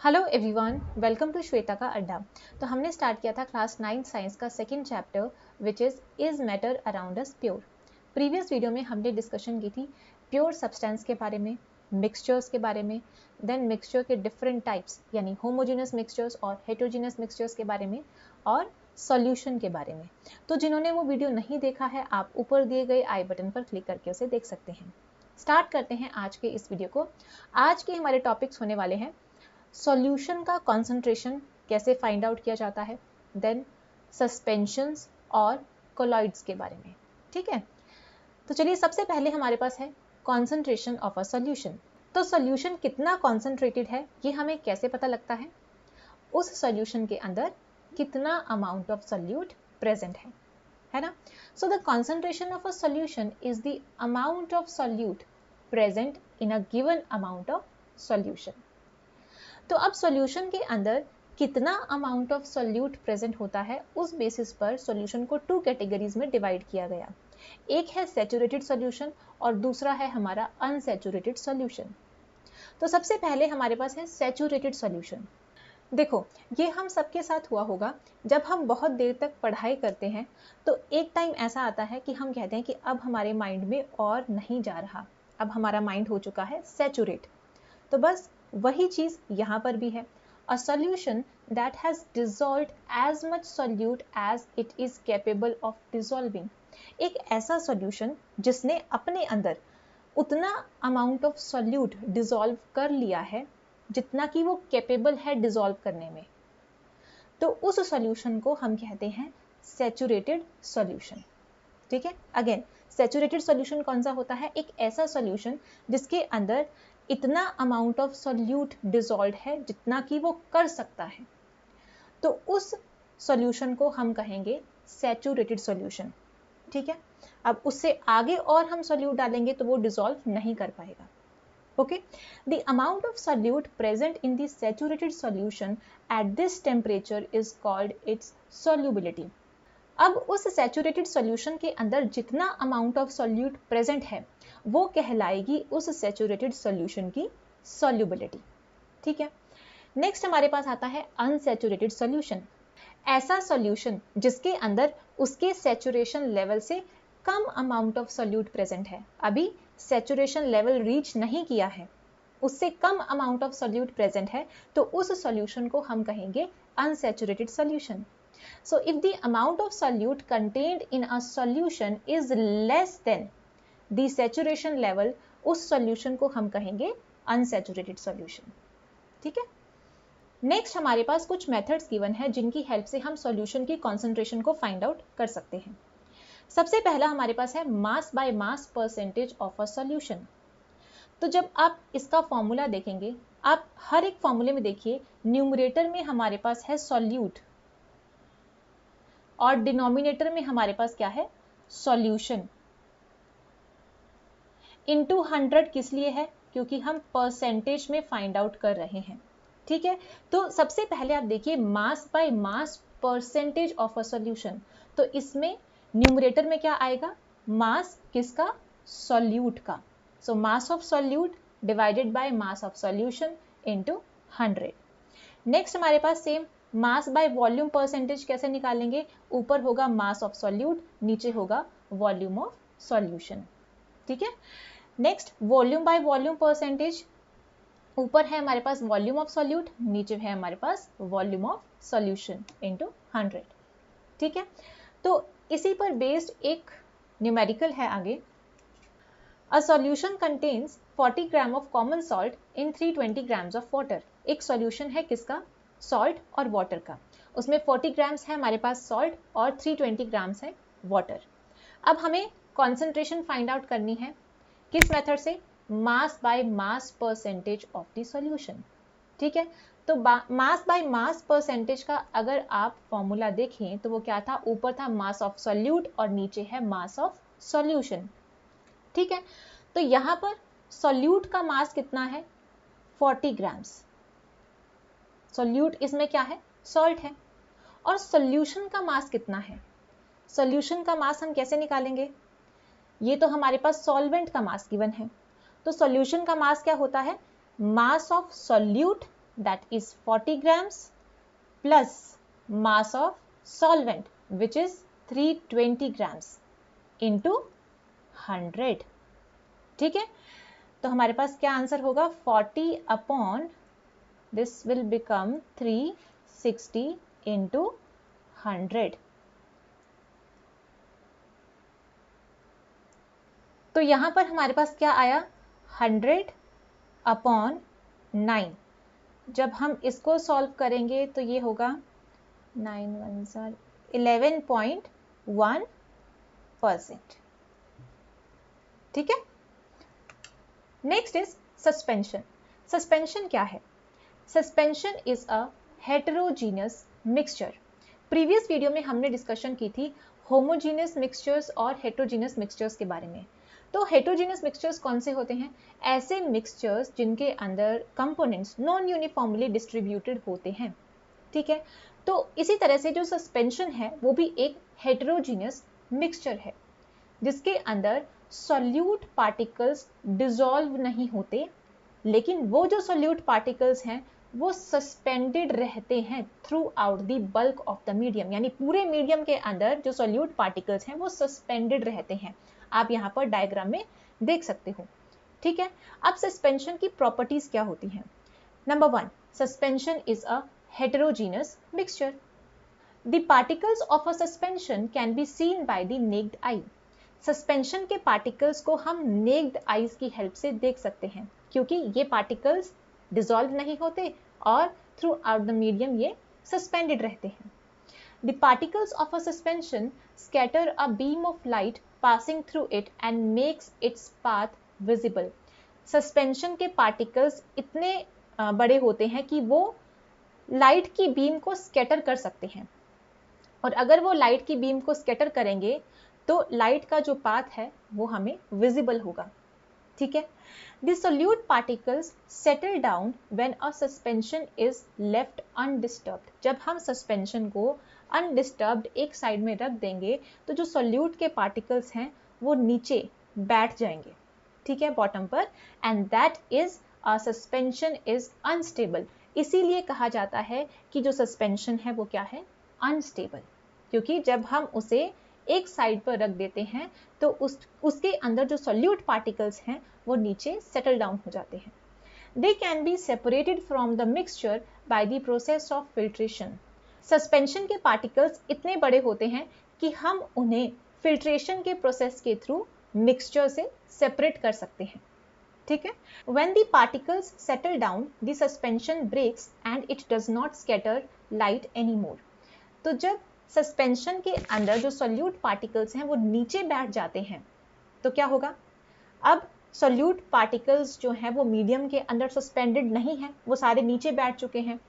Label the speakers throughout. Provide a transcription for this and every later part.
Speaker 1: Hello everyone, welcome to Shweta का अड्डा। तो हमने स्टार्ट किया था क्लास 9 साइंस का second chapter which is matter around us pure. Previous video में हमने डिस्कशन की थी प्योर सब्सटेंस के बारे में, मिक्सचर्स के बारे में, देन मिक्सचर के डिफरेंट टाइप्स यानी होमोजेनस मिक्सचर्स और हेटेरोजेनस मिक्सचर्स के बारे में और सॉल्यूशन के बारे में। तो जिन्होंने वो वीडियो नहीं देखा है, आप ऊपर दिए गए आई बटन पर क्लिक करके उसे देख सकते हैं। स्टार्ट करते हैं आज के इस वीडियो को। आज के हमारे टॉपिक्स होने वाले हैं सॉल्यूशन का कॉन्सेंट्रेशन कैसे फाइंड आउट किया जाता है, देन सस्पेंशंस और कोलॉइड्स के बारे में। ठीक है, तो चलिए सबसे पहले हमारे पास है कॉन्सेंट्रेशन ऑफ अ सॉल्यूशन। तो सॉल्यूशन कितना कॉन्सेंट्रेटेड है ये हमें कैसे पता लगता है? उस सॉल्यूशन के अंदर कितना अमाउंट ऑफ सॉल्यूट प्रेजेंट है ना। So the concentration of a solution is the amount of solute present in a given amount of solution. तो अब सॉल्यूशन के अंदर कितना अमाउंट ऑफ सॉल्यूट प्रेजेंट होता है, उस बेसिस पर सॉल्यूशन को टू कैटेगरीज में डिवाइड किया गया। एक है सैचुरेटेड सॉल्यूशन और दूसरा है हमारा अनसैचुरेटेड सॉल्यूशन। तो सबसे पहले हमारे पास है सैचुरेटेड सॉल्यूशन। देखो, ये हम सबके साथ हुआ होगा, जब हम बहुत देर तक पढ़ाई करते हैं तो एक टाइम ऐसा आता है कि हम कहते हैं कि अब हमारे माइंड में और नहीं जा रहा, अब हमारा माइंड हो चुका है सैचुरेट। तो बस वही चीज यहाँ पर भी है। A solution that has dissolved as much solute as it is capable of dissolving। एक ऐसा सॉल्यूशन जिसने अपने अंदर उतना अमाउंट ऑफ सॉल्यूट डिसॉल्व कर लिया है जितना कि वो कैपेबल है डिसॉल्व करने में, तो उस सॉल्यूशन को हम कहते हैं सैचुरेटेड सॉल्यूशन। ठीक है, अगेन सैचुरेटेड सॉल्यूशन कौन सा होता है? एक ऐसा सॉल्यूशन जिसके अंदर इतना अमाउंट ऑफ सॉल्यूट डिसॉल्व है जितना कि वो कर सकता है, तो उस सॉल्यूशन को हम कहेंगे सैचुरेटेड सॉल्यूशन। ठीक है, अब उससे आगे और हम सॉल्यूट डालेंगे तो वो डिसॉल्व नहीं कर पाएगा। Okay, the amount of solute present in the saturated solution at this temperature is called its solubility. अब उस सैचुरेटेड सॉल्यूशन के अंदर जितना अमाउंट ऑफ सॉल्यूट प्रेजेंट है वो कहलाएगी उस सैचुरेटेड सॉल्यूशन की सॉल्युबिलिटी। ठीक है, नेक्स्ट हमारे पास आता है अनसैचुरेटेड सॉल्यूशन। ऐसा सॉल्यूशन जिसके अंदर उसके सैचुरेशन लेवल से कम अमाउंट ऑफ सॉल्यूट प्रेजेंट है, अभी सैचुरेशन लेवल रीच नहीं किया है, उससे कम अमाउंट ऑफ सॉल्यूट प्रेजेंट है, तो उस सॉल्यूशन को हम कहेंगे unsaturated solution. So if the amount of solute contained in a solution is less than the saturation level, उस solution को हम कहेंगे unsaturated solution। ठीक है, नेक्स्ट हमारे पास कुछ मेथड्स गिवन है जिनकी हेल्प से हम सॉल्यूशन की कॉन्सेंट्रेशन को फाइंड आउट कर सकते हैं। सबसे पहला हमारे पास है mass by mass percentage of a solution. तो जब आप इसका फॉर्मूला देखेंगे, आप हर एक फॉर्मूले में देखिए, न्यूमरेटर में हमारे पास है सॉल्यूट और डिनोमिनेटर में हमारे पास क्या है? सॉल्यूशन। इनटू 100 किस लिए है? क्योंकि हम परसेंटेज में फाइंड आउट कर रहे हैं। ठीक है, तो सबसे पहले आप देखिए mass by mass percentage of a solution, तो इसमें न्यूमरेटर में क्या आएगा? मास किसका? सॉल्यूट का। So mass of solute divided by mass of solution into 100। Next हमारे पास same mass by volume percentage कैसे निकालेंगे? ऊपर होगा मास ऑफ सॉल्यूट, नीचे होगा वॉल्यूम ऑफ सॉल्यूशन। ठीक है, next volume by volume percentage, ऊपर है हमारे पास वॉल्यूम ऑफ सॉल्यूट, नीचे है हमारे पास वॉल्यूम ऑफ सॉल्यूशन इनटू 100। ठीक है, तो इसी पर बेस्ड एक न्यूमेरिकल है आगे। A solution contains 40 gram of common salt in 320 grams of water. एक सॉल्यूशन है किसका? सॉल्ट और वाटर का। उसमें 40 ग्राम्स है हमारे पास सॉल्ट और 320 ग्राम्स है वाटर। अब हमें कॉन्सेंट्रेशन फाइंड आउट करनी है, किस मेथड से? Mass by mass percentage of the solution. ठीक है, तो मास बाय मास परसेंटेज का अगर आप फॉर्मूला देखें तो वो क्या था? ऊपर था मास ऑफ सॉल्यूट और नीचे है मास ऑफ सॉल्यूशन। ठीक है, तो यहां पर सॉल्यूट का मास कितना है? 40 ग्राम्स। सॉल्यूट इसमें क्या है? सॉल्ट है। और सॉल्यूशन का मास कितना है? सॉल्यूशन का मास हम कैसे निकालेंगे? ये तो हमारे पास सॉल्वेंट का मास गिवन है, तो सॉल्यूशन का मास क्या होता है? मास of solute that is 40 grams plus mass of solvent which is 320 grams into 100. ठीक है, तो हमारे पास क्या आंसर होगा, 40 upon this will become 360 into 100. तो यहां पर हमारे पास क्या आया, 100 अपॉन 9. जब हम इसको सॉल्व करेंगे तो ये होगा 11.1%. ठीक है, नेक्स्ट इज सस्पेंशन. सस्पेंशन क्या है, suspension is a heterogeneous mixture. Previous video में हमने डिस्कशन की थी होमोजीनियस मिक्सचर्स और हेटेरोजीनियस मिक्सचर्स के बारे में. तो हेटेरोजीनियस मिक्सचर्स कौन से होते हैं, ऐसे मिक्सचर्स जिनके अंदर कंपोनेंट्स नॉन यूनिफॉर्मली डिस्ट्रीब्यूटेड होते हैं. ठीक है, तो इसी तरह से जो सस्पेंशन है वो भी एक हेटेरोजीनियस मिक्सचर है जिसके अंदर सॉल्यूट पार्टिकल्स डिसॉल्व नहीं होते, लेकिन वो जो सॉल्यूट पार्टिकल्स हैं वो सस्पेंडेड रहते हैं through out the bulk of the medium. यानी पूरे मीडियम के अंदर जो सॉल्यूट पार्टिकल्स हैं वो सस्पेंडेड रहते हैं. आप यहाँ पर डायग्राम में देख सकते हो. ठीक है, अब सस्पेंशन की प्रॉपर्टीज क्या होती हैं. Number 1, suspension is a heterogeneous mixture. The particles of a suspension can be seen by the necked I. Suspension के पार्टिकल्स को हम नेक्ड आईज की हेल्प से देख सकते हैं क्योंकि ये पार्टिकल्स डिसॉल्व नहीं होते और थ्रू आउट द मीडियम ये सस्पेंडेड रहते हैं. The particles of a suspension scatter a beam of light passing through it and makes its path visible. Suspension के particles इतने बड़े होते हैं कि वो लाइट की बीम को स्कैटर कर सकते हैं और अगर वो लाइट की बीम को स्कैटर करेंगे तो लाइट का जो पाथ है वो हमें विजिबल होगा. ठीक है, The solute particles settle down when a suspension is left undisturbed. जब हम सस्पेंशन को undisturbed एक साइड में रख देंगे तो जो solute के particles हैं वो नीचे बैठ जाएंगे. ठीक है, बॉटम पर, and that is a suspension is unstable. इसीलिए कहा जाता है कि जो सस्पेंशन है वो क्या है, अनस्टेबल, क्योंकि जब हम उसे एक साइड पर रख देते हैं तो उसके अंदर जो सॉल्यूट पार्टिकल्स हैं वो नीचे सेटल डाउन हो जाते हैं. They can be separated from the mixture by the process of filtration. Suspension के पार्टिकल्स इतने बड़े होते हैं कि हम उन्हें फिल्ट्रेशन के प्रोसेस के थ्रू मिक्सचर से सेपरेट कर सकते हैं. ठीक है, when the particles settle down the suspension breaks and it does not scatter light anymore. तो जब सस्पेंशन के अंदर जो सॉल्यूट पार्टिकल्स हैं वो नीचे बैठ जाते हैं तो क्या होगा, अब सॉल्यूट पार्टिकल्स जो हैं वो मीडियम के अंदर सस्पेंडेड नहीं है, वो सारे नीचे बैठ चुके हैं.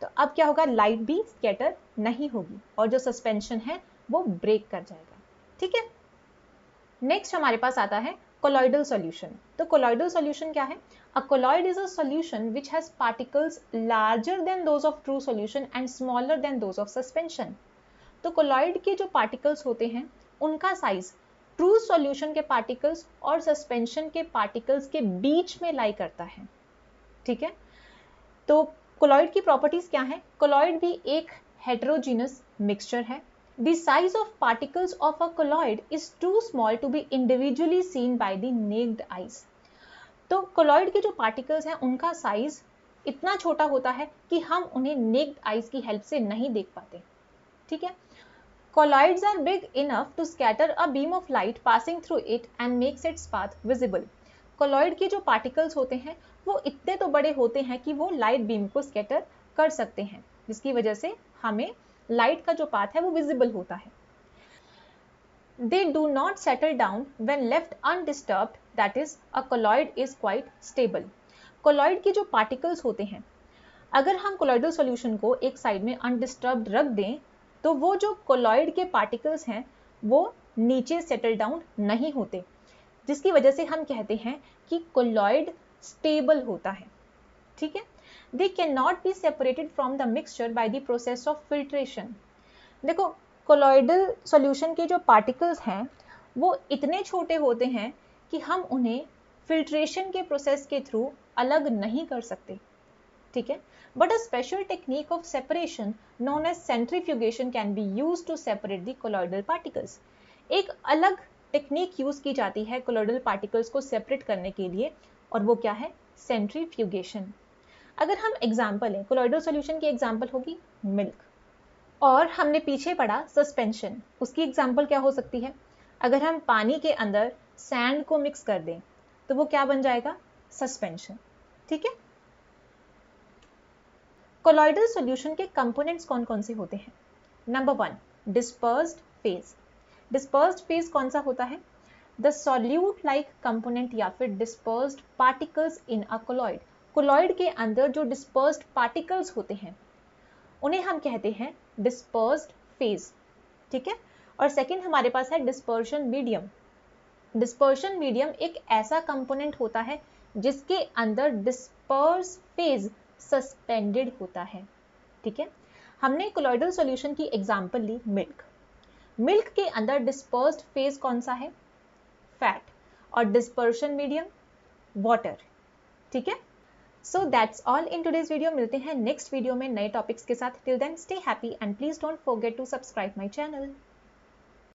Speaker 1: तो अब क्या होगा, लाइट भी स्कैटर नहीं होगी और जो सस्पेंशन है वो ब्रेक कर जाएगा. ठीक है, नेक्स्ट हमारे पास आता है कोलॉइडल सॉल्यूशन. तो कोलॉइडल सॉल्यूशन क्या है, अ colloid is a solution which has particles larger than those of true solution and smaller than those of suspension. तो कोलॉइड के जो पार्टिकल्स होते हैं उनका साइज ट्रू सॉल्यूशन के पार्टिकल्स और सस्पेंशन के पार्टिकल्स के बीच में लाई करता है. ठीक है, तो कोलॉइड की प्रॉपर्टीज क्या है, कोलॉइड भी एक हेटेरोजीनस मिक्सचर है. The size of particles of a colloid is too small to be individually seen by the naked eyes. तो कोलॉइड के जो पार्टिकल्स हैं उनका साइज इतना छोटा होता है कि हम उन्हें नेक्ड आईज की हेल्प से नहीं देख पाते. ठीक है, colloids are big enough to scatter a beam of light passing through it and makes its path visible. colloid के जो particles होते हैं वो इतने तो बड़े होते हैं कि वो light beam को scatter कर सकते हैं जिसकी वजह से हमें light का जो path है वो visible होता है. They do not settle down when left undisturbed, that is a colloid is quite stable. colloid के जो particles होते हैं अगर हम colloidal solution को एक साइड में undisturbed रख दें तो वो जो कोलॉइड के पार्टिकल्स हैं वो नीचे सेटल डाउन नहीं होते जिसकी वजह से हम कहते हैं कि कोलॉइड स्टेबल होता है. ठीक है, they can not be separated from the mixture by the process of filtration. देखो, कोलॉइडल सॉल्यूशन के जो पार्टिकल्स हैं वो इतने छोटे होते हैं कि हम उन्हें फिल्ट्रेशन के प्रोसेस के थ्रू अलग नहीं कर सकते. ठीक है। But a special technique of separation known as centrifugation can be used to separate the colloidal particles. एक अलग टेक्निक यूज की जाती है कोलॉइडल पार्टिकल्स को सेपरेट करने के लिए, और वो क्या है? सेंट्रीफ्यूगेशन। अगर हम एग्जाम्पल लें, कोलॉइडल सॉल्यूशन की एग्जाम्पल होगी मिल्क, और हमने पीछे पढ़ा सस्पेंशन, उसकी एग्जाम्पल क्या हो सकती है? अगर हम पानी के अंदर सैंड को मिक्स कर दें तो वो क्या बन जाएगा? सस्पेंशन। ठीक है। कोलॉइडल सॉल्यूशन के कंपोनेंट्स कौन कौन से होते हैं? Number 1, dispersed phase. Dispersed phase कौन सा होता है? द सॉल्यूट लाइक कंपोनेंट या फिर dispersed particles in a colloid. Colloid के अंदर जो डिस्पर्स्ड पार्टिकल्स होते हैं उन्हें हम कहते हैं डिस्पर्स्ड फेज। ठीक है। और सेकंड हमारे पास है डिस्पर्शन मीडियम। डिस्पर्शन मीडियम एक ऐसा कंपोनेंट होता है जिसके अंदर डिस्पर्स फेज सस्पेंडेड होता है। ठीक है। हमने कोलॉइडल सॉल्यूशन की एग्जांपल ली मिल्क। मिल्क के अंदर डिस्पर्स्ड फेज कौन सा है? फैट। और डिस्पर्शन मीडियम वाटर। ठीक है। So that's all in today's video. मिलते हैं नेक्स्ट वीडियो में नए टॉपिक्स के साथ। Till then stay happy and please don't forget to subscribe my channel.